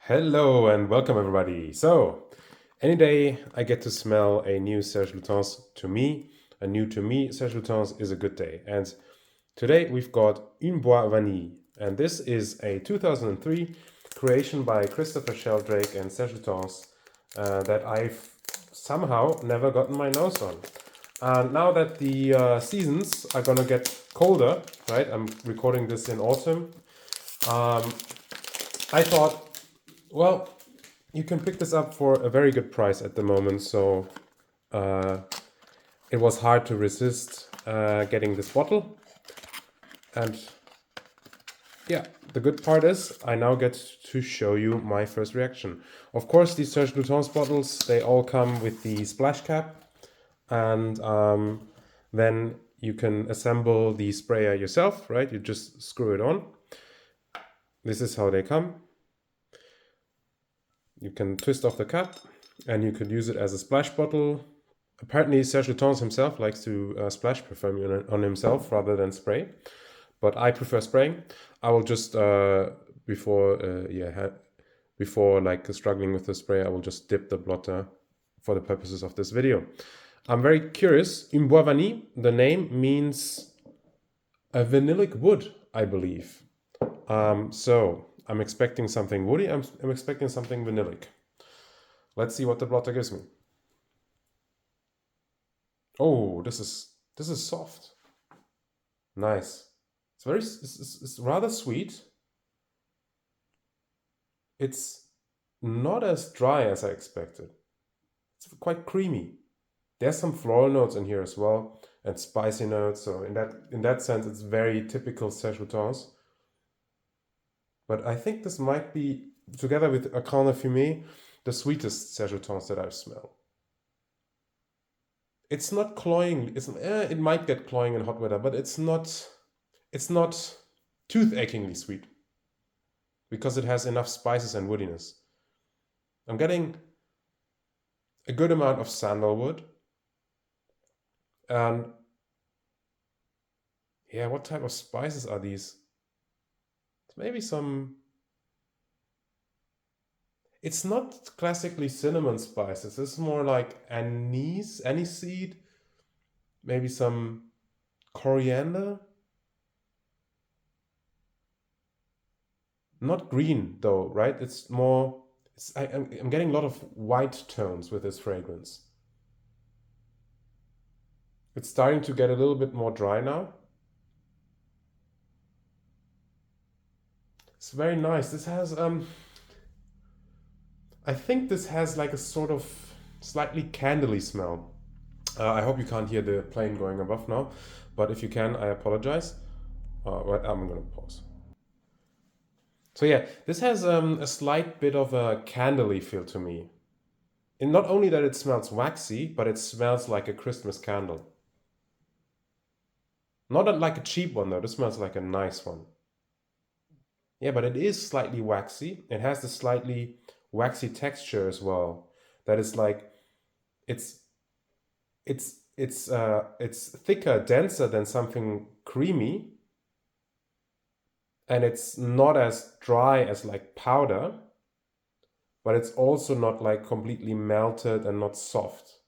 Hello and welcome everybody. So, any day I get to smell a new Serge Lutens a new to me Serge Lutens is a good day. And today we've got Un Bois Vanille. And this is a 2003 creation by Christopher Sheldrake and Serge Lutens that I've somehow never gotten my nose on. Now that the seasons are gonna get colder, right? I'm recording this in autumn. I thought, well, you can pick this up for a very good price at the moment, so it was hard to resist getting this bottle. And yeah, the good part is I now get to show you my first reaction. Of course, these Serge Lutens bottles, they all come with the splash cap, and then you can assemble the sprayer yourself, right? You just screw it on. This is how they come. You can twist off the cap and you could use it as a splash bottle. Apparently Serge Lutens himself likes to splash perfume on himself rather than spray, but I prefer spraying. I will just before like struggling with the spray, I will just dip the blotter for the purposes of this video. I'm very curious. Un Bois Vanille, the name means a vanillic wood, I believe. So I'm expecting something woody. I'm expecting something vanillic. Let's see what the blotter gives me. Oh, this is soft. Nice. It's rather sweet. It's not as dry as I expected. It's quite creamy. There's some floral notes in here as well and spicy notes. So in that sense, it's very typical Serge Lutens. But I think this might be, together with a Carnet Fumé, the sweetest Serge Lutens that I've smelled. It's not cloying. It might get cloying in hot weather, but it's not tooth-achingly sweet because it has enough spices and woodiness. I'm getting a good amount of sandalwood. And yeah, what type of spices are these? Maybe some... It's not classically cinnamon spices. It's more like aniseed, maybe some coriander. Not green though, right? It's more... I'm getting a lot of white tones with this fragrance. It's starting to get a little bit more dry now. It's very nice. This has I think this has like a sort of slightly candly smell. I hope you can't hear the plane going above now, but if you can, I apologize. Well, I'm gonna pause. So yeah, this has a slight bit of a candly feel to me. And not only that it smells waxy, but it smells like a Christmas candle. Not like a cheap one though, this smells like a nice one. Yeah, but it is slightly waxy. It has this slightly waxy texture as well. That is like, it's it's thicker, denser than something creamy, and it's not as dry as like powder, but it's also not like completely melted and not soft.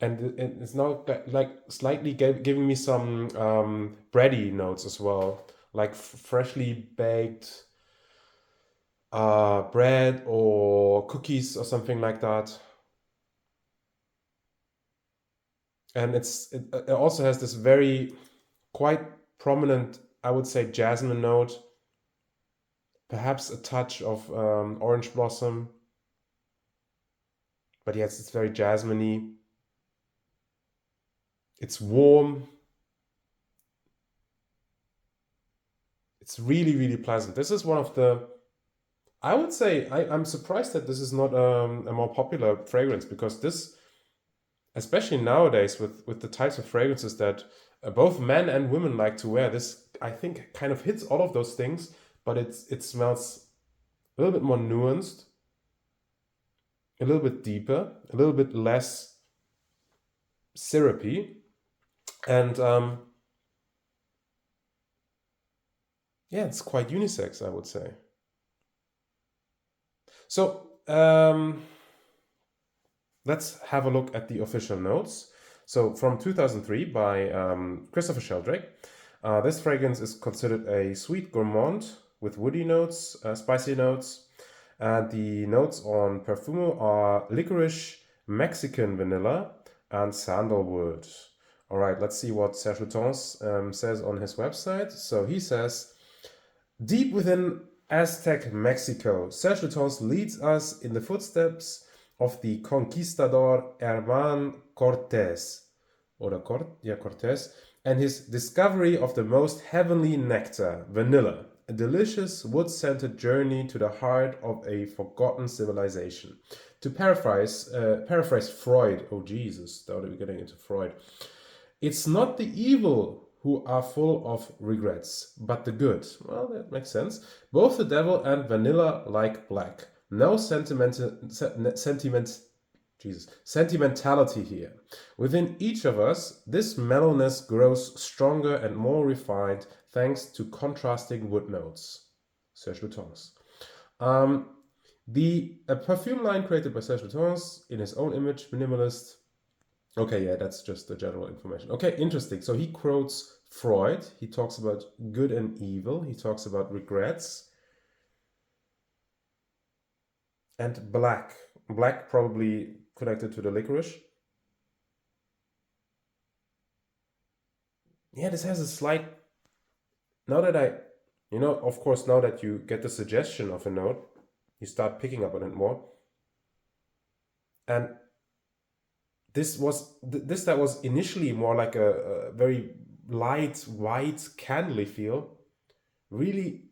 And it's now like slightly giving me some bready notes as well, like freshly baked bread or cookies or something like that. And it also has this very quite prominent, I would say, jasmine note, perhaps a touch of orange blossom, but yes, it's very jasmine-y. It's warm. It's really, really pleasant. This is one of the, I would say, I'm surprised that this is not a more popular fragrance, because this, especially nowadays with the types of fragrances that both men and women like to wear, this I think kind of hits all of those things, but it smells a little bit more nuanced, a little bit deeper, a little bit less syrupy, and Yeah, it's quite unisex, I would say. So let's have a look at the official notes. So from 2003 by Christopher Sheldrake, this fragrance is considered a sweet gourmand with woody notes, spicy notes. And the notes on Perfumo are licorice, Mexican vanilla, and sandalwood. All right, let's see what Serge Lutens says on his website. So he says, deep within Aztec Mexico, Serge Lutens leads us in the footsteps of the conquistador Herman Cortés, Cortés, and his discovery of the most heavenly nectar, vanilla, a delicious wood-scented journey to the heart of a forgotten civilization. To paraphrase Freud, oh Jesus, now that we're getting into Freud, it's not the evil who are full of regrets, but the good. Well, that makes sense. Both the devil and vanilla like black. No sentimentality here. Within each of us, this mellowness grows stronger and more refined thanks to contrasting wood notes. Serge Lutens. A perfume line created by Serge Lutens in his own image, minimalist. Okay, yeah, that's just the general information. Okay, interesting. So he quotes Freud. He talks about good and evil. He talks about regrets. And black. Black probably connected to the licorice. Yeah, this has a slight. Now that of course, now that you get the suggestion of a note, you start picking up on it more. And this that was initially more like a very light, white, candly feel, really,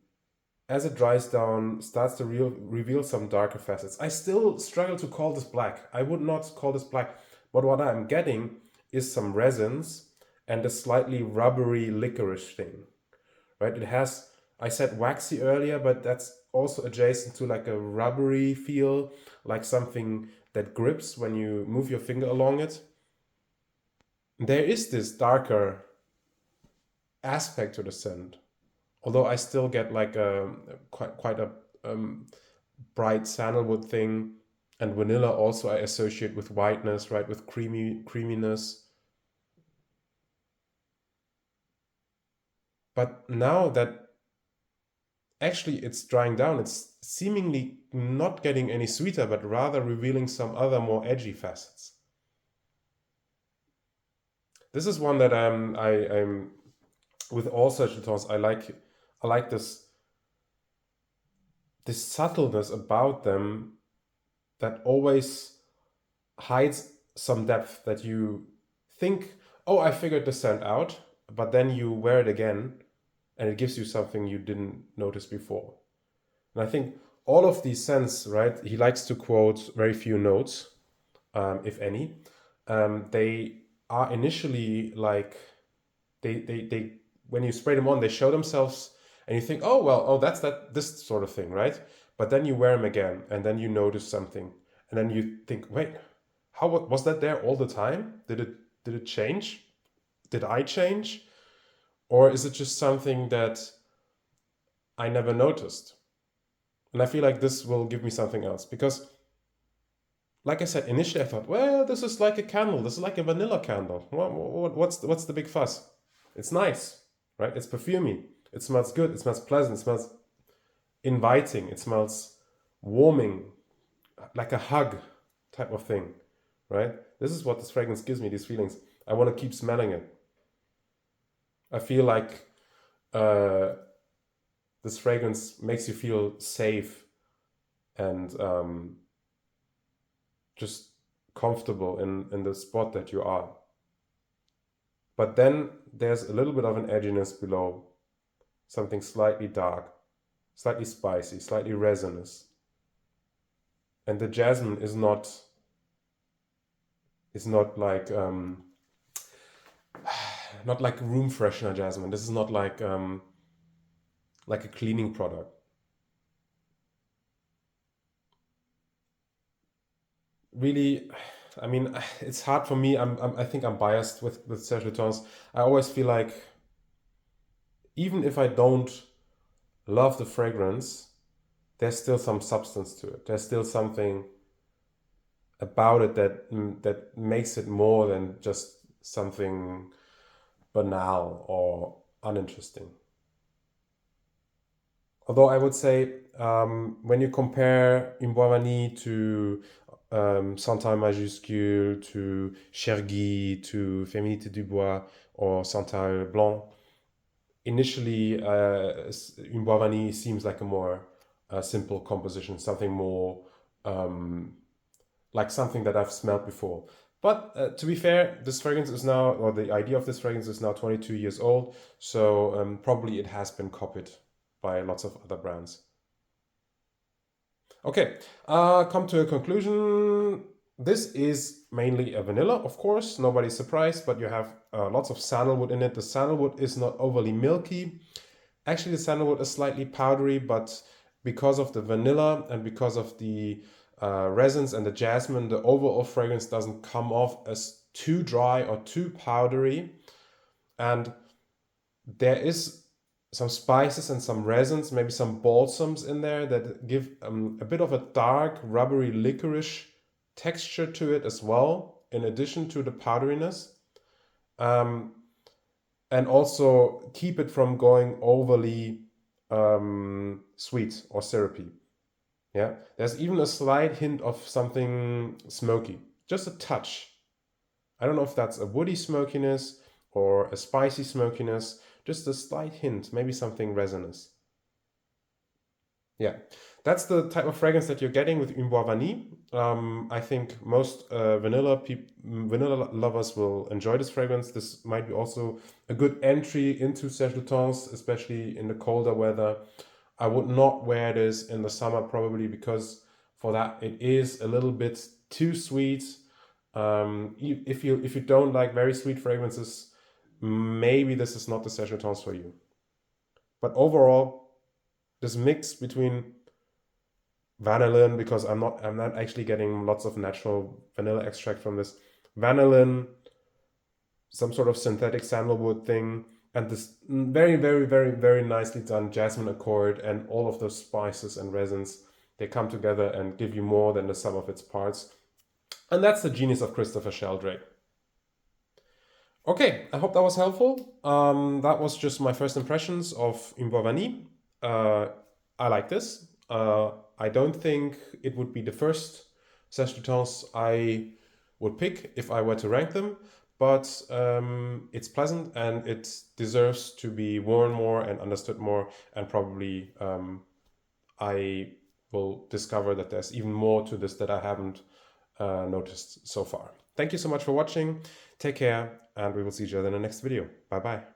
as it dries down, starts to reveal some darker facets. I still struggle to call this black. I would not call this black, but what I'm getting is some resins and a slightly rubbery licorice thing, right? It has, I said waxy earlier, but that's also adjacent to like a rubbery feel, like something that grips when you move your finger along it. There is this darker aspect to the scent, although I still get like a quite a bright sandalwood thing, and vanilla also I associate with whiteness, right, with creaminess. But now that actually it's drying down, it's seemingly not getting any sweeter, but rather revealing some other more edgy facets. This is one that I'm with all such tones. I like this subtleness about them that always hides some depth, that you think, oh, I figured the scent out, but then you wear it again and it gives you something you didn't notice before. And I think all of these scents, right, he likes to quote very few notes, if any. They are initially like, they when you spray them on, they show themselves and you think, oh, well, oh, that's this sort of thing, right? But then you wear them again and then you notice something. And then you think, wait, how was that there all the time? Did it change? Did I change? Or is it just something that I never noticed? And I feel like this will give me something else because, like I said, initially I thought, well, this is like a candle. This is like a vanilla candle. What's the big fuss? It's nice, right? It's perfumey. It smells good. It smells pleasant. It smells inviting. It smells warming, like a hug type of thing, right? This is what this fragrance gives me, these feelings. I want to keep smelling it. I feel like this fragrance makes you feel safe and just comfortable in the spot that you are. But then there's a little bit of an edginess below, something slightly dark, slightly spicy, slightly resinous. And the jasmine is not like not like room freshener jasmine. This is not like a cleaning product. Really, I mean, it's hard for me. I think I'm biased with Serge Lutens. I always feel like even if I don't love the fragrance, there's still some substance to it. There's still something about it that makes it more than just something banal or uninteresting. Although I would say when you compare Un Bois Vanille to Santal Majuscule, to Chergui, to Féminité du Bois, or Santal Blanc, initially Un Bois Vanille seems like a more simple composition, something more like something that I've smelled before. But to be fair, this fragrance is now, or the idea of this fragrance is now 22 years old, so probably it has been copied by lots of other brands. Okay, come to a conclusion. This is mainly a vanilla, of course, nobody's surprised, but you have lots of sandalwood in it. The sandalwood is not overly milky. Actually, the sandalwood is slightly powdery, but because of the vanilla and because of the resins and the jasmine, the overall fragrance doesn't come off as too dry or too powdery. And there is some spices and some resins, maybe some balsams in there that give a bit of a dark, rubbery licorice texture to it as well, in addition to the powderiness. And also keep it from going overly sweet or syrupy. Yeah, there's even a slight hint of something smoky, just a touch. I don't know if that's a woody smokiness or a spicy smokiness, just a slight hint, maybe something resinous. Yeah, that's the type of fragrance that you're getting with Un Bois Vanille. I think most vanilla lovers will enjoy this fragrance. This might be also a good entry into Serge Lutens, especially in the colder weather. I would not wear this in the summer probably because for that it is a little bit too sweet. If you don't like very sweet fragrances, maybe this is not the Serge Lutens for you. But overall, this mix between vanillin, because I'm not actually getting lots of natural vanilla extract from this, vanillin, some sort of synthetic sandalwood thing, and this very, very, very, very nicely done jasmine accord, and all of those spices and resins, they come together and give you more than the sum of its parts. And that's the genius of Christopher Sheldrake. Okay, I hope that was helpful. That was just my first impressions of Un Bois Vanille. I like this. I don't think it would be the first Serge Lutens I would pick if I were to rank them, but it's pleasant and it deserves to be worn more and understood more, and probably I will discover that there's even more to this that I haven't noticed so far. Thank you so much for watching. Take care, and we will see each other in the next video. Bye bye.